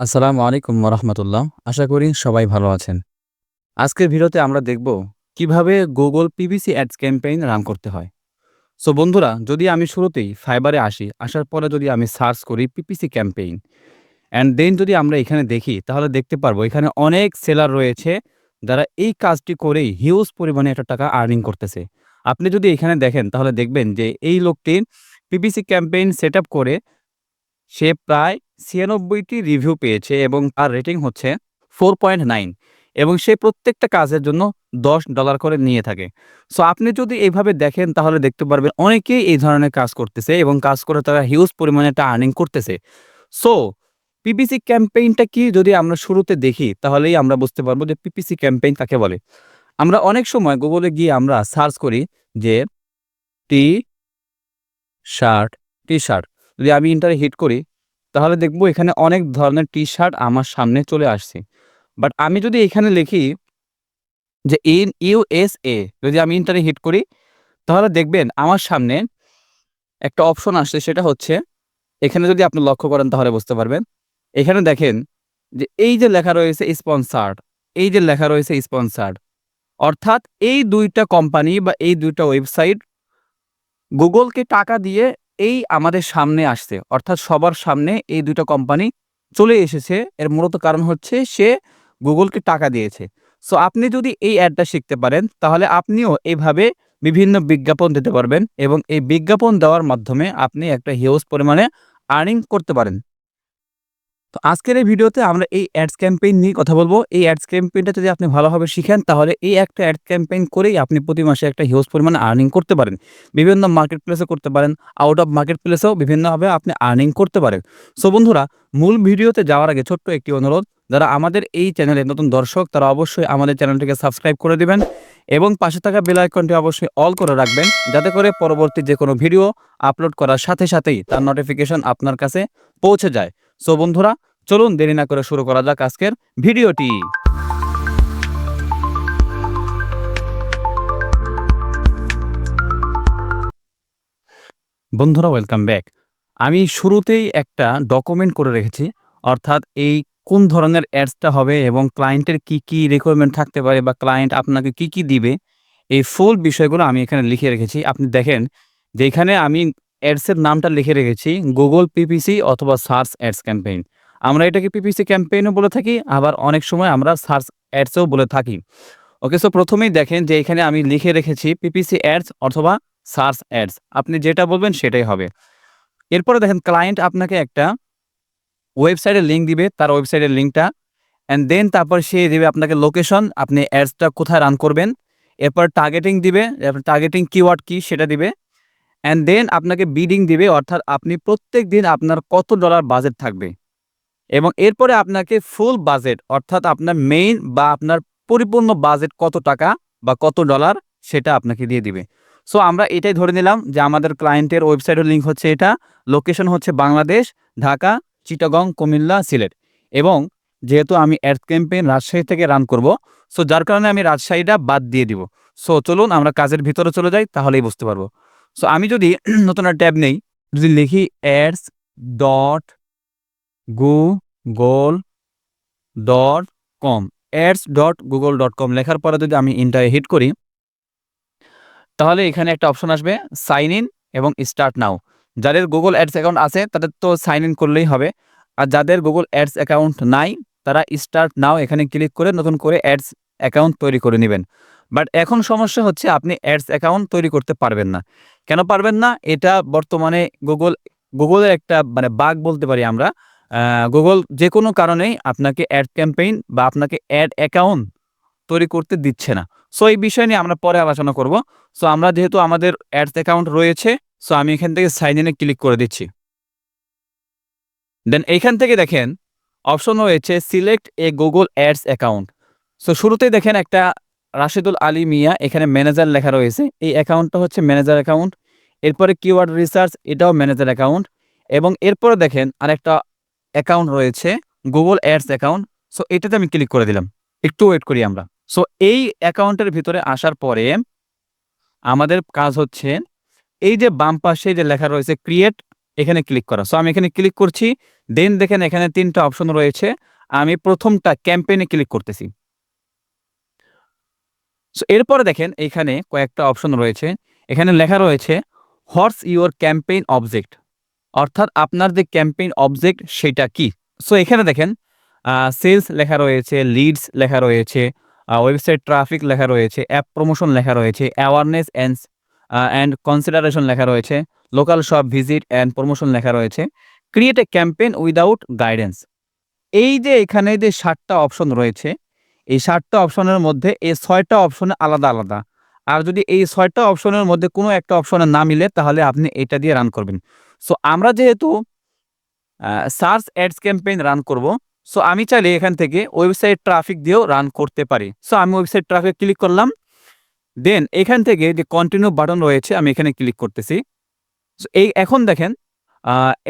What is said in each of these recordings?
আসসালামু আলাইকুম ওরহমতুল্লাহ। আশা করি সবাই ভালো আছেন। আজকের ভিডিওতে আমরা দেখব কিভাবে Google PPC ads campaign run করতে হয়। সো বন্ধুরা, যদি আমি শুরুতেই ফাইবারে আসি, আসার পরে যদি আমি সার্চ করি PPC ক্যাম্পেইন অ্যান্ড দেন যদি আমরা এখানে দেখি, তাহলে দেখতে পারবো এখানে অনেক সেলার রয়েছে যারা এই কাজটি করেই হিউজ পরিমাণে একটা টাকা আর্নিং করতেছে। আপনি যদি এখানে দেখেন তাহলে দেখবেন যে এই লোকটি PPC ক্যাম্পেইন সেটআপ করে সে প্রায় ৯৬ টি রিভিউ পেয়েছে এবং তার রেটিং হচ্ছে 4.9 এবং সে প্রত্যেকটা কাজের জন্য $১০ করে নিয়ে থাকে। সো আপনি যদি এইভাবে দেখেন তাহলে দেখতে পারবেন অনেকেই এই ধরনের কাজ করতেছে এবং কাজ করে তারা হিউজ পরিমাণে একটা আর্নিং করতেছে। সো পিপিসি ক্যাম্পেইনটা কি যদি আমরা শুরুতে দেখি তাহলেই আমরা বুঝতে পারবো যে পিপিসি ক্যাম্পেইন কাকে বলে। আমরা অনেক সময় গুগলে গিয়ে আমরা সার্চ করি যে টি শার্ট, টি-শার্ট। যদি আমি এন্টারে হিট করি, তাহলে দেখব এখানে অনেক ধরনের টি-শার্ট আমার সামনে চলে আসছে। বাট আমি যদি এখানে লিখি যে ইন ইউএসএ, যদি আমি এন্টারে হিট করি, তাহলে দেখবেন আমার সামনে একটা অপশন আসছে, সেটা হচ্ছে এখানে যদি আপনি লক্ষ্য করেন তাহলে বুঝতে পারবেন। এখানে দেখেন যে এই যে লেখা রয়েছে স্পন্সার্ড, এই যে লেখা রয়েছে স্পন্সার্ড। অর্থাৎ এই ২ টা কোম্পানি বা এই ২ টা ওয়েবসাইট গুগলকে টাকা দিয়ে এই আমাদের সামনে আসছে। অর্থাৎ সবার সামনে এই ২ টা কোম্পানি চলে এসেছে। এর মূলত কারণ হচ্ছে সে গুগলকে টাকা দিয়েছে। সো আপনি যদি এই অ্যাডটা শিখতে পারেন তাহলে আপনিও এভাবে বিভিন্ন বিজ্ঞাপন দিতে পারবেন এবং এই বিজ্ঞাপন দেওয়ার মাধ্যমে আপনি একটা হিউজ পরিমাণে আর্নিং করতে পারেন। তো আজকের এই ভিডিওতে আমরা এই অ্যাডস ক্যাম্পেইন নিয়ে কথা বলবো। এই অ্যাডস ক্যাম্পেইনটা যদি আপনি ভালোভাবে শিখেন তাহলে এই একটা অ্যাড ক্যাম্পেইন করেই আপনি প্রতি মাসে একটা হিউজ পরিমাণে আর্নিং করতে পারেন। বিভিন্ন মার্কেট প্লেসে করতে পারেন, আউট অফ মার্কেট প্লেসেও বিভিন্নভাবে আপনি আর্নিং করতে পারেন। সো বন্ধুরা, মূল ভিডিওতে যাওয়ার আগে ছোট্ট একটি অনুরোধ, যারা আমাদের এই চ্যানেলে নতুন দর্শক তারা অবশ্যই আমাদের চ্যানেলটিকে সাবস্ক্রাইব করে দিবেন এবং পাশে থাকা বেল আইকনটি অবশ্যই অল করে রাখবেন, যাতে করে পরবর্তী যে কোনো ভিডিও আপলোড করার সাথে সাথেই তার নোটিফিকেশন আপনার কাছে পৌঁছে যায়। সো বন্ধুরা, চলুন দেরি না করে শুরু করা যাক আজকের ভিডিওটি। বন্ধুরা, ওয়েলকাম ব্যাক। আমি শুরুতেই একটা ডকুমেন্ট করে রেখেছি, অর্থাৎ এই কোন ধরনের অ্যাডসটা হবে এবং ক্লায়েন্টের কি কি রিকোয়ারমেন্ট থাকতে পারে বা ক্লায়েন্ট আপনাকে কি কি দিবে, এই ফুল বিষয়গুলো আমি এখানে লিখে রেখেছি। আপনি দেখেন যে এখানে আমি অ্যাডসের নামটা লিখে রেখেছি গুগল পিপিসি অথবা সার্চ অ্যাডস ক্যাম্পেইন। আমরা এটাকে পিপিসি ক্যাম্পেইনও বলে থাকি, আবার অনেক সময় আমরা সার্চ অ্যাডসও বলে থাকি। ওকে, সো প্রথমেই দেখেন যে এখানে আমি লিখে রেখেছি পিপিসি অ্যাডস অথবা সার্চ অ্যাডস। আপনি যেটা বলবেন সেটাই হবে। এরপরে দেখেন ক্লায়েন্ট আপনাকে একটা ওয়েবসাইটের লিঙ্ক দিবে, তার ওয়েবসাইটের লিঙ্কটা অ্যান্ড দেন তারপর সে দিবে আপনাকে লোকেশন, আপনি অ্যাডসটা কোথায় রান করবেন। এরপর টার্গেটিং দিবে, টার্গেটিং কিওয়ার্ড কি সেটা দিবে অ্যান্ড দেন আপনাকে বিডিং দিবে, অর্থাৎ আপনি প্রত্যেকদিন আপনার কত ডলার বাজেট থাকবে এবং এরপরে আপনাকে ফুল বাজেট, অর্থাৎ আপনার মেইন বা আপনার পরিপূর্ণ বাজেট কত টাকা বা কত ডলার সেটা আপনাকে দিয়ে দিবে। সো আমরা এটাই ধরে নিলাম যে আমাদের ক্লায়েন্টের ওয়েবসাইটের লিঙ্ক হচ্ছে এটা, লোকেশন হচ্ছে বাংলাদেশ, ঢাকা, চিটাগং, কুমিল্লা, সিলেট এবং যেহেতু আমি অ্যাড ক্যাম্পেইন রাজশাহী থেকে রান করব, সো যার কারণে আমি রাজশাহীটা বাদ দিয়ে দিব। সো চলুন আমরা কাজের ভিতরে চলে যাই, তাহলেই বুঝতে পারবো। সো আমি যদি নতুন একটা ট্যাব নেই, যদি লিখি ads dot Google dot com, ads.google.com লেখার পরে যদি আমি এন্টারে হিট করি, তাহলে এখানে একটা অপশন আসবে সাইন ইন এবং স্টার্ট নাও। যাদের গুগল অ্যাডস অ্যাকাউন্ট আছে তাদের তো সাইন ইন করলেই হবে, আর যাদের গুগল অ্যাডস অ্যাকাউন্ট নাই তারা স্টার্ট নাও এখানে ক্লিক করে নতুন করে অ্যাডস অ্যাকাউন্ট তৈরি করে নেবেন। বাট এখন সমস্যা হচ্ছে আপনি অ্যাডস অ্যাকাউন্ট তৈরি করতে পারবেন না। কেন পারবেন না? এটা বর্তমানে গুগলের একটা মানে বাগ বলতে পারি আমরা। গুগল যেকোনো কারণেই আপনাকে অ্যাড ক্যাম্পেইন বা আপনাকে অ্যাড অ্যাকাউন্ট তৈরি করতে দিচ্ছে না। সো এই বিষয় নিয়ে আমরা পরে আলোচনা করব। সো আমরা যেহেতু আমাদের অ্যাডস অ্যাকাউন্ট রয়েছে, সো আমি এখান থেকে সাইন ইন এ ক্লিক করে দিচ্ছি। দেন এইখান থেকে দেখেন অপশন রয়েছে সিলেক্ট এ গুগল অ্যাডস অ্যাকাউন্ট। সো শুরুতেই দেখেন একটা রাশেদুল আলী মিয়া, এখানে ম্যানেজার লেখা রয়েছে। এই অ্যাকাউন্টটা হচ্ছে ম্যানেজার অ্যাকাউন্ট। এরপরে কিওয়ার্ড রিসার্চ, এটাও ম্যানেজার অ্যাকাউন্ট এবং এরপরে দেখেন আরেকটা অ্যাকাউন্ট রয়েছে গুগল অ্যাডস অ্যাকাউন্ট। সো এটাতে আমি ক্লিক করে দিলাম। একটু ওয়েট করি আমরা। সো এই অ্যাকাউন্টের ভিতরে আসার পরে আমাদের কাজ হচ্ছে এই যে বাম পাশে যে লেখা রয়েছে ক্রিয়েট এখানে ক্লিক করা। সো আমি এখানে ক্লিক করছি। দেন দেখেন এখানে ৩ টা অপশন রয়েছে। আমি ১ম টা ক্যাম্পেইন এ ক্লিক করতেছি। সো এরপরে দেখেন এইখানে কয়েকটা অপশন রয়েছে। এখানে লেখা রয়েছে হোয়াটস ইউর ক্যাম্পেইন অবজেক্ট, অর্থাৎ আপনার যে ক্যাম্পেইন অবজেক্ট সেটা কি? সো এখানে দেখেন সেলস লেখা রয়েছে, লিডস লেখা রয়েছে, ওয়েবসাইট ট্রাফিক লেখা রয়েছে, অ্যাপ প্রমোশন লেখা রয়েছে, অ্যাওয়ারনেস অ্যান্ড কনসিডারেশন লেখা রয়েছে, local shop visit and promotion লেখা রয়েছে, create a campaign without guidance. এই যে এখানে যে ৭ টা অপশন রয়েছে, এই ৭ টা অপশনের মধ্যে এই ৬ টা অপশন আলাদা, আলাদা। আর যদি এই ৬ টা অপশনের মধ্যে কোনো একটা অপশনে না মিলে তাহলে আপনি এটা দিয়ে রান করবেন। সো আমরা যেহেতু সার্চ অ্যাডস ক্যাম্পেইন রান করব। সো আমি চাইলে এখান থেকে ওয়েবসাইট ট্রাফিক দিয়েও রান করতে পারি। সো আমি ওয়েবসাইট ট্রাফিক ক্লিক করলাম। দেন এখান থেকে যে কন্টিনিউ বাটন রয়েছে আমি এখানে ক্লিক করতেছি। সো এখন দেখেন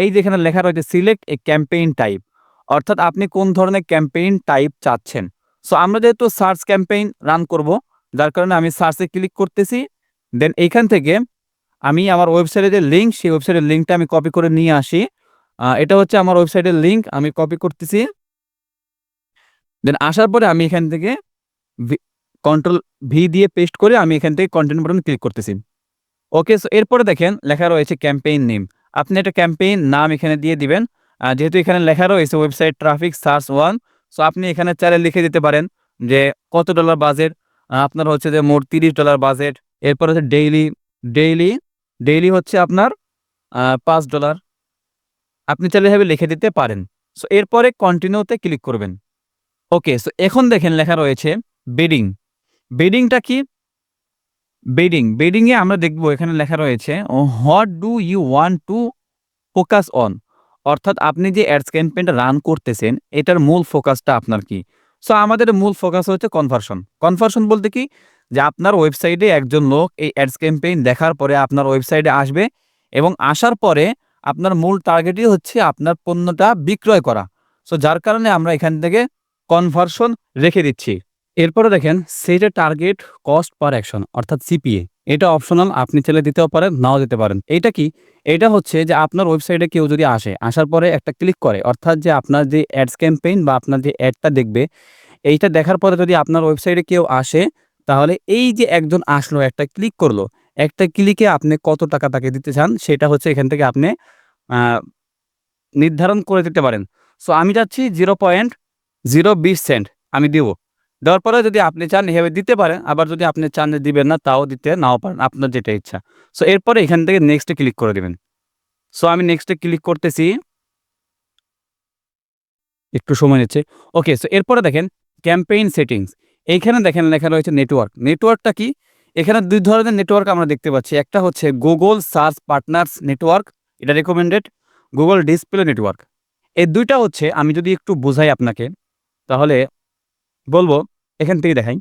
এই যে এখানে লেখা রয়েছে সিলেক্ট এ ক্যাম্পেইন টাইপ, অর্থাৎ আপনি কোন ধরনের ক্যাম্পেইন টাইপ চাচ্ছেন। সো আমরা যেহেতু সার্চ ক্যাম্পেইন রান করব, যার কারণে আমি সার্চে ক্লিক করতেছি। দেন এইখান থেকে আমি আমার ওয়েবসাইটের যে লিঙ্ক, সেই ওয়েবসাইটের লিঙ্কটা আমি কপি করে নিয়ে আসি। এটা হচ্ছে আমার ওয়েবসাইটের লিঙ্ক, আমি কপি করতেছি। দেন আসার পরে আমি এখান থেকে ভি কন্ট্রোল ভি দিয়ে পেস্ট করে আমি এখান থেকে কন্টিনিউ বাটন ক্লিক করতেছি। ওকে, সো এরপরে দেখেন লেখা রয়েছে ক্যাম্পেইন নেম। আপনি একটা ক্যাম্পেইন নাম এখানে দিয়ে দিবেন। যেহেতু এখানে লেখা রয়েছে ওয়েবসাইট ট্রাফিক সার্চ 1, সো আপনি এখানে চাইলে লিখে দিতে পারেন যে কত ডলার বাজেট। আপনার হচ্ছে যে মোট $30 বাজেট। এরপর হচ্ছে ডেইলি, ডেইলি হচ্ছে আপনার $5। আপনি চাইলে এভাবে লিখে দিতে পারেন। সো এরপরে কন্টিনিউ তে ক্লিক করবেন। ওকে, সো এখন দেখেন লেখা রয়েছে বিডিং। বিডিংটা কি? বিডিং এ আমরা দেখব এখানে লেখা রয়েছে what do you want to focus on, অর্থাৎ আপনি যে অ্যাডস ক্যাম্পেইনটা রান করতেছেন এটার মূল ফোকাসটা আপনার কি? সো আমাদের মূল ফোকাস হচ্ছে কনভার্সন। কনভার্সন বলতে কি? যে আপনার ওয়েবসাইটে একজন লোক এই অ্যাডস ক্যাম্পেইন দেখার পরে আপনার ওয়েবসাইটে আসবে এবং আসার পরে আপনার মূল টার্গেটই হচ্ছে আপনার পণ্যটা বিক্রয় করা। সো যার কারণে আমরা এখান থেকে কনভার্সন রেখে দিচ্ছি। এরপরে দেখেন set a target cost per action, অর্থাৎ সিপিএ। এটা অপশনাল, আপনি চাইলে দিতেও পারেন, নাও দিতে পারেন। এইটা কি? এটা হচ্ছে যে আপনার ওয়েবসাইটে কেউ যদি আসে, আসার পরে একটা ক্লিক করে, অর্থাৎ যে আপনার যে অ্যাডস ক্যাম্পেইন বা আপনার যে অ্যাডটা দেখবে, এইটা দেখার পরে যদি আপনার ওয়েবসাইটে কেউ আসে, তাহলে এই যে একজন আসলো, একটা ক্লিক করলো, একটা ক্লিকে আপনি কত টাকা তাকে দিতে চান সেটা হচ্ছে এখান থেকে আপনি আ নির্ধারণ করে দিতে পারেন। সো আমি চাচ্ছি 0.020 সেন্ট আমি দিব। দেওয়ার পরে যদি আপনি চান এভাবে দিতে পারেন। আবার যদি আপনি চান যে দিবেন না, তাও দিতে নাও পারেন। আপনার যেটা ইচ্ছা। সো এরপরে এখান থেকে নেক্সট এ ক্লিক করে দিবেন। সো আমি নেক্সট এ ক্লিক করতেছি। একটু সময় নিচ্ছে। ওকে, সো এরপরে দেখেন ক্যাম্পেইন সেটিংস। এইখানে দেখেন লেখা রয়েছে নেটওয়ার্ক। নেটওয়ার্কটা কি? এখানে ২ ধরনের নেটওয়ার্ক আমরা দেখতে পাচ্ছি। একটা হচ্ছে Google সার্চ পার্টনার্স নেটওয়ার্ক, এটা রিকমেন্ডেড। Google display network. এই ২ টা হচ্ছে, আমি যদি একটু বুঝাই আপনাকে তাহলে বলব, এখান থেকে দেখাই।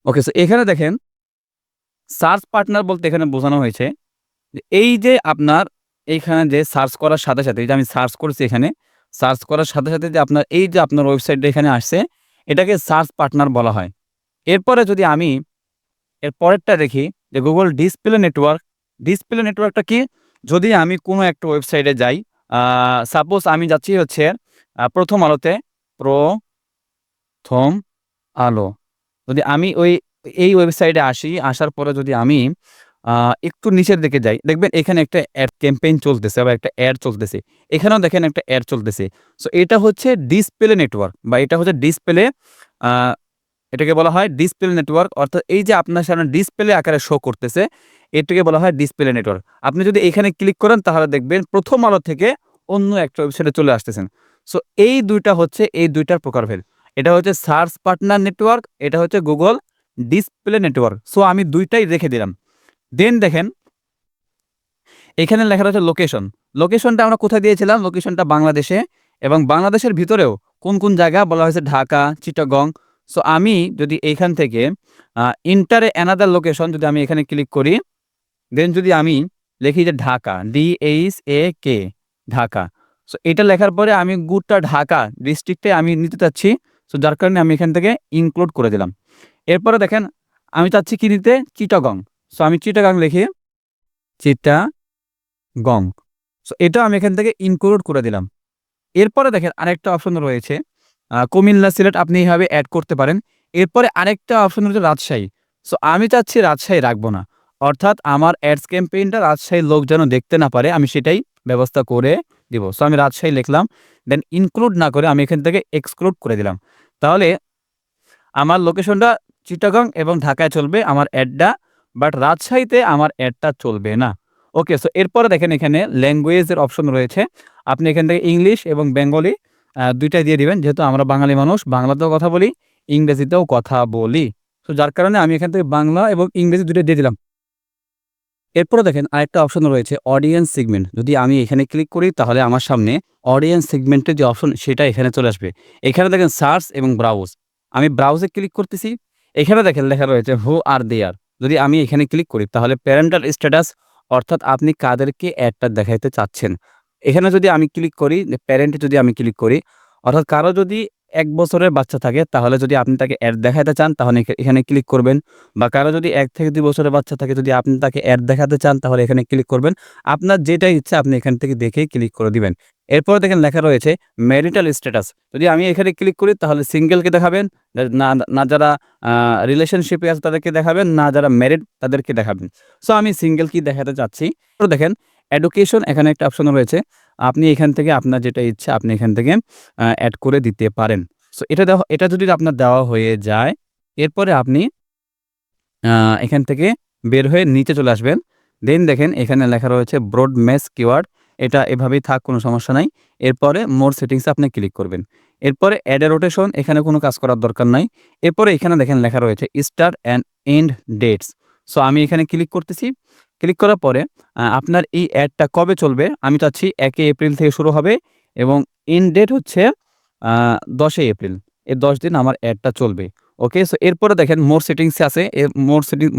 ওকে, সো এখানে দেখেন সার্চ পার্টনার বলতে এখানে বোঝানো হয়েছে যে এই যে আপনার এইখানে যে সার্চ করার সাথে, সাথে এই যে আমি সার্চ করেছি এখানে, সার্চ করার সাথে, সাথে যে আপনার এই যে আপনার ওয়েবসাইটটা এখানে আসছে, এটাকে সার্চ পার্টনার বলা হয়। এরপরে যদি আমি এর পরেরটা দেখি যে Google ডিসপ্লে নেটওয়ার্ক। ডিসপ্লে নেটওয়ার্কটা কি? যদি আমি কোনো একটা ওয়েবসাইটে যাই, আ সাপোজ আমি যাচ্ছি হচ্ছে প্রথম আলোতে, প্রথম আলো। যদি আমি এই ওয়েবসাইটে আসি, আসার পরে যদি আমি আ একটু নিচের দিকে যাই, দেখবেন এখানে একটা অ্যাড ক্যাম্পেইন চলতেছে বা একটা অ্যাড চলতেছে। এখানেও দেখেন একটা অ্যাড চলতেছে। সো এটা হচ্ছে ডিসপ্লে নেটওয়ার্ক বা এটা হচ্ছে ডিসপ্লে, আ এটাকে বলা হয় ডিসপ্লে নেটওয়ার্ক। অর্থাৎ এই যে আপনার সামনে ডিসপ্লে আকারে শো করতেছে, এটাকে বলা হয় ডিসপ্লে নেটওয়ার্ক। আপনি যদি এখানে ক্লিক করেন তাহলে দেখবেন প্রথম আলো থেকে অন্য একটা ওয়েবসাইটে চলে আসতেছেন। সো এই ২ টা হচ্ছে এই ২ টার প্রকারভেদ। এটা হচ্ছে সার্চ পার্টনার নেটওয়ার্ক, এটা হচ্ছে Google ডিসপ্লে নেটওয়ার্ক। সো আমি ২ টাই রেখে দিলাম। দেন দেখেন এখানে লেখা রয়েছে লোকেশন। লোকেশনটা আমরা কোথায় দিয়েছিলাম? লোকেশনটা বাংলাদেশে, এবং বাংলাদেশের ভিতরেও কোন, কোন জায়গা বলা হয়েছে ঢাকা, চিটাগং। সো আমি যদি এইখান থেকে এন্টার এ অ্যানাদার লোকেশন যদি আমি এখানে ক্লিক করি, দেন যদি আমি লিখি যে ঢাকা, DHAK, ঢাকা। সো এটা লেখার পরে আমি গোটা ঢাকা ডিস্ট্রিক্টে আমি নিতে চাচ্ছি। সো যার কারণে আমি এখান থেকে ইনক্লুড করে দিলাম। এরপরে দেখেন আমি চাচ্ছি কি নিতে? চিটাগং। সো আমি চিটাগং লিখি, চিটাগং। গং। সো এটা আমি এখান থেকে ইনক্লুড করে দিলাম। এরপরে দেখেন আরেকটা অপশন রয়েছে কুমিল্লা, সিলেট আপনি এভাবে এড করতে পারেন। এরপরে আরেকটা অপশন রয়েছে রাজশাহী। সো আমি চাচ্ছি রাজশাহী রাখবো না। অর্থাৎ আমার অ্যাডস ক্যাম্পেইনটা রাজশাহীর লোক যেন দেখতে না পারে আমি সেটাই ব্যবস্থা করে দিব। সো আমি রাজশাহী লিখলাম। দেন ইনক্লুড না করে আমি এখান থেকে এক্সক্লুড করে দিলাম। তাহলে আমার লোকেশনটা চিটাগং এবং ঢাকায় চলবে আমার অ্যাডটা। বাট রাজশাহীতে আমার অ্যাডটা চলবে না। ওকে, সো এরপরে দেখেন এখানে ল্যাঙ্গুয়েজের অপশন রয়েছে। আপনি এখান থেকে ইংলিশ এবং বেঙ্গলি ২ টাই দিয়ে দিবেন। যেহেতু আমরা বাঙালি মানুষ, বাংলাতেও কথা বলি, ইংরেজিতেও কথা বলি। সো যার কারণে আমি এখান থেকে বাংলা এবং ইংরেজি ২ টাই দিয়ে দিলাম। এরপরে দেখেন আরেকটা অপশন রয়েছে অডিয়েন্স সেগমেন্ট। যদি আমি এখানে ক্লিক করি তাহলে আমার সামনে অডিয়েন্স সেগমেন্টের যে অপশন সেটা এখানে চলে আসবে। এখানে দেখেন সার্চ এবং ব্রাউজ। আমি ব্রাউজে ক্লিক করতেছি। এখানে দেখেন লেখা রয়েছে হু আর দেয়ার। যদি আমি এখানে ক্লিক করি তাহলে প্যারেন্টাল স্ট্যাটাস অর্থাৎ আপনি কাদেরকে অ্যাডটা দেখাইতে চাচ্ছেন। এখানে যদি আমি ক্লিক করি প্যারেন্টে যদি আমি ক্লিক করি অর্থাৎ কারো যদি ১ বছরের বাচ্চা থাকে তাহলে যদি আপনি তাকে অ্যাড দেখাইতে চান তাহলে এখানে ক্লিক করবেন। বা কারো যদি ১ থেকে ২ বছরের বাচ্চা থাকে যদি আপনি তাকে অ্যাড দেখাতে চান তাহলে এখানে ক্লিক করবেন। আপনার যেটা ইচ্ছা আপনি এখান থেকে দেখেই ক্লিক করে দিবেন। এরপরে দেখেন লেখা রয়েছে ম্যারিটাল স্ট্যাটাস। যদি আমি এখানে ক্লিক করি তাহলে সিঙ্গেলকে দেখাবেন, না না যারা রিলেশনশিপে আছে তাদেরকে দেখাবেন, না যারা ম্যারিড তাদেরকে দেখাবেন। সো আমি সিঙ্গেলকেই দেখাতে চাচ্ছি। তো দেখেন এডুকেশন এখানে একটা অপশন রয়েছে। আপনি এখান থেকে আপনার যেটা ইচ্ছা আপনি এখান থেকে এড করে দিতে পারেন। সো এটা যদি আপনার দেওয়া হয়ে যায়, এরপরে আপনি আ এখান থেকে বের হয়ে নিচে চলে আসবেন। দেন দেখেন এখানে লেখা রয়েছে ব্রড মেশ কিওয়ার্ড। এটা এভাবেই থাক কোনো সমস্যা নাই। এরপরে মোর সেটিংস এ আপনি ক্লিক করবেন। এরপরে অ্যাড এ রোটেশন এখানে কোনো কাজ করার দরকার নাই। এরপরে এখানে দেখেন লেখা রয়েছে start and end dates. So আমি এখানে ক্লিক করতেছি। ক্লিক করার পরে আপনার এই অ্যাডটা কবে চলবে? আমি চাচ্ছি ১ এপ্রিল থেকে শুরু হবে এবং এন্ড ডেট হচ্ছে আ ১০ এপ্রিল। এই ১০ দিন আমার অ্যাডটা চলবে। ওকে, সো এরপরে দেখেন মোর সেটিংস আছে।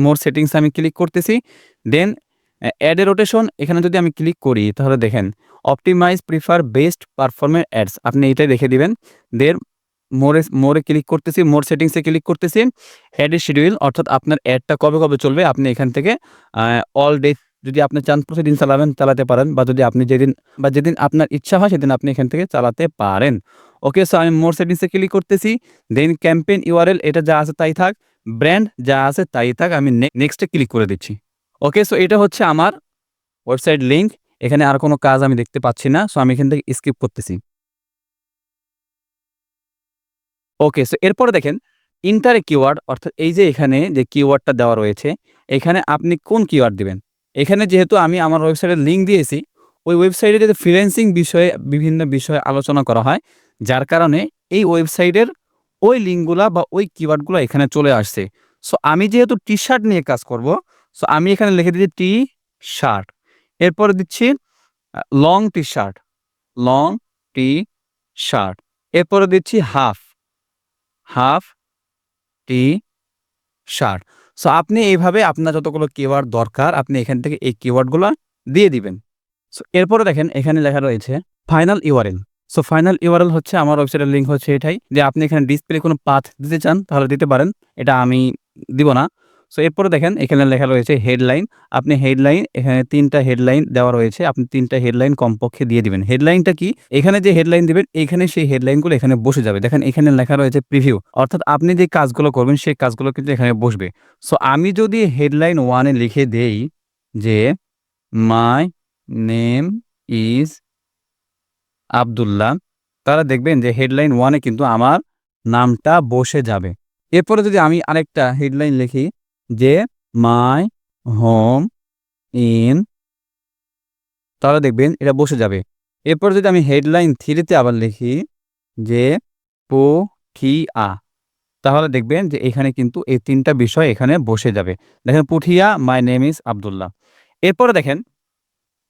মোর সেটিংস এ আমি ক্লিক করতেছি। দেন অ্যাড এ রোটেশন এখানে যদি আমি ক্লিক করি তাহলে দেখেন optimise prefer best performing ads আপনি এটাই রেখে দিবেন। দেন মোরে ক্লিক করতেছি, মোর সেটিংস এ ক্লিক করতেছি। অ্যাড এ শিডিউল অর্থাৎ আপনার অ্যাডটা কবে চলবে আপনি এখান থেকে আ অল ডে যদি আপনি চান প্রতিদিন চালাতে পারেন বা যদি আপনি যেদিন আপনার ইচ্ছা হয় সেদিন আপনি এখান থেকে চালাতে পারেন। ওকে, সো আমি মোর সেটিংস এ ক্লিক করতেছি। দেন ক্যাম্পেইন ইউআরএল এটা যা আছে তাই থাক। ব্র্যান্ড যা আছে তাই থাক। আমি নেক্সট এ ক্লিক করে দিচ্ছি। ওকে, সো এটা হচ্ছে আমার ওয়েবসাইট লিংক। এখানে আর কোনো কাজ আমি দেখতে পাচ্ছি না। সো আমি এখান থেকে স্কিপ করতেছি। ওকে, সো এরপরে দেখেন ইন্টার এ কিওয়ার্ড অর্থাৎ এই যে এখানে যে কিওয়ার্ডটা দেওয়া রয়েছে, এখানে আপনি কোন কিওয়ার্ড দিবেন? এখানে যেহেতু আমি আমার ওয়েবসাইটের লিংক দিয়েছি, ওই ওয়েবসাইটে যদি ফ্রিল্যান্সিং বিষয়ে বিভিন্ন বিষয়ে আলোচনা করা হয়, যার কারণে এই ওয়েবসাইটের ওই লিঙ্কগুলা বা ওই কিওয়ার্ডগুলা এখানে চলে আসছে। সো আমি যেহেতু টি-শার্ট নিয়ে কাজ করব, সো আমি এখানে লিখে দিচ্ছি টি-শার্ট। এরপরে দিচ্ছি লং টি-শার্ট, লং টি-শার্ট। এরপরে দিচ্ছি হাফ টি-শার্ট। সো আপনি এইভাবে আপনার যতগুলো কিওয়ার্ড দরকার আপনি এখান থেকে এই কিওয়ার্ডগুলা দিয়ে দিবেন। সো এরপরে দেখেন এখানে লেখা রয়েছে final URL. So final URL হচ্ছে আমার ওয়েবসাইটের লিঙ্ক হচ্ছে এটাই। যে আপনি এখানে ডিসপ্লে কোনো পাথ দিতে চান তাহলে দিতে পারেন। এটা আমি দিব না। সো এরপরে দেখেন এখানে লেখা রয়েছে হেডলাইন। আপনি হেডলাইন এখানে ৩ টা হেডলাইন দেওয়া রয়েছে। আপনি ৩ টা হেডলাইন কমপক্ষে দিয়ে দিবেন। হেডলাইনটা কি? এখানে যে হেডলাইন দিবেন এখানে সেই হেডলাইনগুলো এখানে বসে যাবে। দেখেন এখানে লেখা রয়েছে প্রিভিউ। অর্থাৎ আপনি যে কাজগুলো করবেন সেই কাজগুলো কিন্তু এখানে বসবে। সো আমি যদি হেডলাইন 1 এ লিখে দেই যে মাই নেম ইজ আব্দুল্লাহ। তাহলে দেখবেন যে হেডলাইন 1 এ কিন্তু আমার নামটা বসে যাবে। এরপরে যদি আমি আরেকটা হেডলাইন লিখি যে মাই হোম ইন তাহলে দেখবেন এটা বসে যাবে। এরপর যদি আমি হেডলাইন 3 তে আবার লিখি যে পুঠিয়া তাহলে দেখবেন যে এখানে কিন্তু এই ৩ টা বিষয় এখানে বসে যাবে। দেখেন Puthia my name is Abdullah. এরপরে দেখেন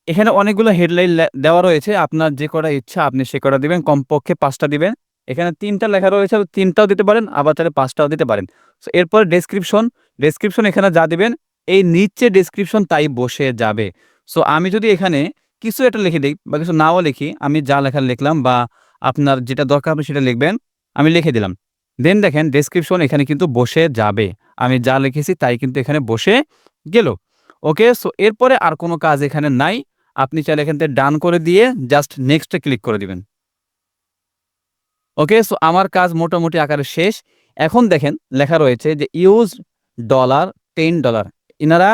এখানে অনেকগুলো হেডলাইন দেওয়া রয়েছে। আপনার যে কটা ইচ্ছা আপনি সে কটা দিবেন। কমপক্ষে ৫ টা দিবেন। এখানে ৩ টা লেখা রয়েছে ৩ টাও দিতে পারেন, আবার চাইলে ৫ টাও দিতে পারেন। সো এরপরে ডেসক্রিপশন এখানে যা দিবেন এই নিচে ডেসক্রিপশন তাই বসে যাবে। সো আমি যদি এখানে কিছু একটা লিখে দেই বা কিছু নাও লিখি, আমি যা লেখার লিখলাম বা আপনার যেটা দরকার আপনি সেটা লিখবেন। আমি লিখে দিলাম। দেন দেখেন ডেসক্রিপশন এখানে কিন্তু বসে যাবে। আমি যা লিখেছি তাই কিন্তু এখানে বসে গেল। ওকে, সো এরপরে আর কোনো কাজ এখানে নাই। আপনি চাইলে এখান থেকে ডান করে দিয়ে জাস্ট নেক্সটে ক্লিক করে দিবেন। ওকে, সো আমার কাজ মোটামুটি আকারে শেষ। এখন দেখেন লেখা রয়েছে যে ইউজ ডলার $10। ইনারা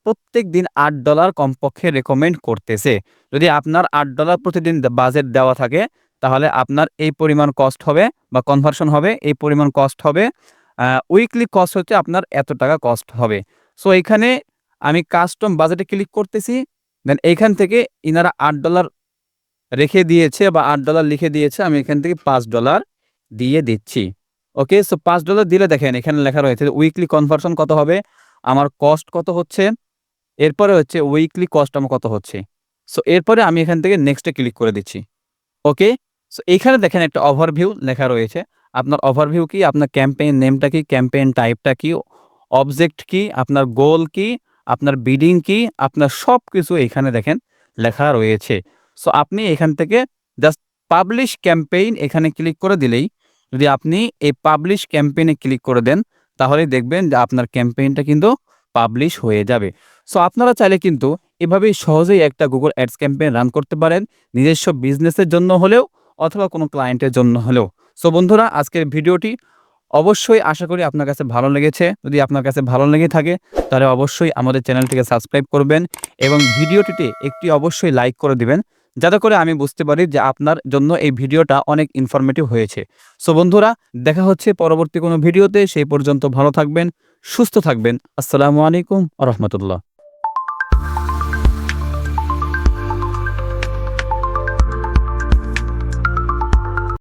প্রত্যেকদিন $8 কমপক্ষে রেকমেন্ড করতেছে। যদি আপনার $8 প্রতিদিন বাজেট দেওয়া থাকে তাহলে আপনার এই পরিমাণ কস্ট হবে বা কনভার্সন হবে, এই পরিমাণ কস্ট হবে। উইকলি কস্ট হচ্ছে আপনার এত টাকা কস্ট হবে। সো এখানে আমি কাস্টম বাজেটে ক্লিক করতেছি। দেন এইখান থেকে ইনারা $8 রেখে দিয়েছে বা $8 লিখে দিয়েছে। আমি এখান থেকে $5 দিয়ে দিচ্ছি। ওকে, সো $5 দিলে দেখেন এখানে লেখা রয়েছে উইকলি কনভার্সন কত হবে, আমার কস্ট কত হচ্ছে, এরপরে হচ্ছে উইকলি কস্ট আমার কত হচ্ছে। সো এরপরে আমি এখান থেকে নেক্সটে ক্লিক করে দিচ্ছি। ওকে, সো এখানে দেখেন একটা ওভারভিউ লেখা রয়েছে। আপনার ওভারভিউ কি, আপনার ক্যাম্পেইন নেমটা কি, ক্যাম্পেইন টাইপটা কি, অবজেক্ট কি, আপনার গোল কি, আপনার বিডিং কি, আপনার সবকিছু এখানে দেখেন লেখা রয়েছে। সো আপনি এখান থেকে জাস্ট পাবলিশ ক্যাম্পেইন এখানে ক্লিক করে দিলেই, যদি আপনি এই পাবলিশ ক্যাম্পেইনে ক্লিক করে দেন তাহলেই দেখবেন যে আপনার ক্যাম্পেইনটা কিন্তু পাবলিশ হয়ে যাবে। সো আপনারা চাইলে কিন্তু এভাবেই সহজেই একটা Google Ads ক্যাম্পেইন রান করতে পারেন, নিজস্ব বিজনেসের জন্য হলেও অথবা কোনো ক্লায়েন্টের জন্য হলেও। সো বন্ধুরা, আজকের ভিডিওটি অবশ্যই আশা করি আপনার কাছে ভালো লেগেছে। যদি আপনার কাছে ভালো লেগে থাকে তাহলে অবশ্যই আমাদের চ্যানেলটিকে সাবস্ক্রাইব করবেন এবং ভিডিওটিতে একটি অবশ্যই লাইক করে দিবেন, যাতে করে আমি বুঝতে পারি যে আপনার জন্য এই ভিডিওটা অনেক ইনফরমেটিভ হয়েছে। সো বন্ধুরা, দেখা হচ্ছে পরবর্তী কোনো ভিডিওতে। সেই পর্যন্ত ভালো থাকবেন, সুস্থ থাকবেন। আসসালামু আলাইকুম ওয়া রাহমাতুল্লাহ।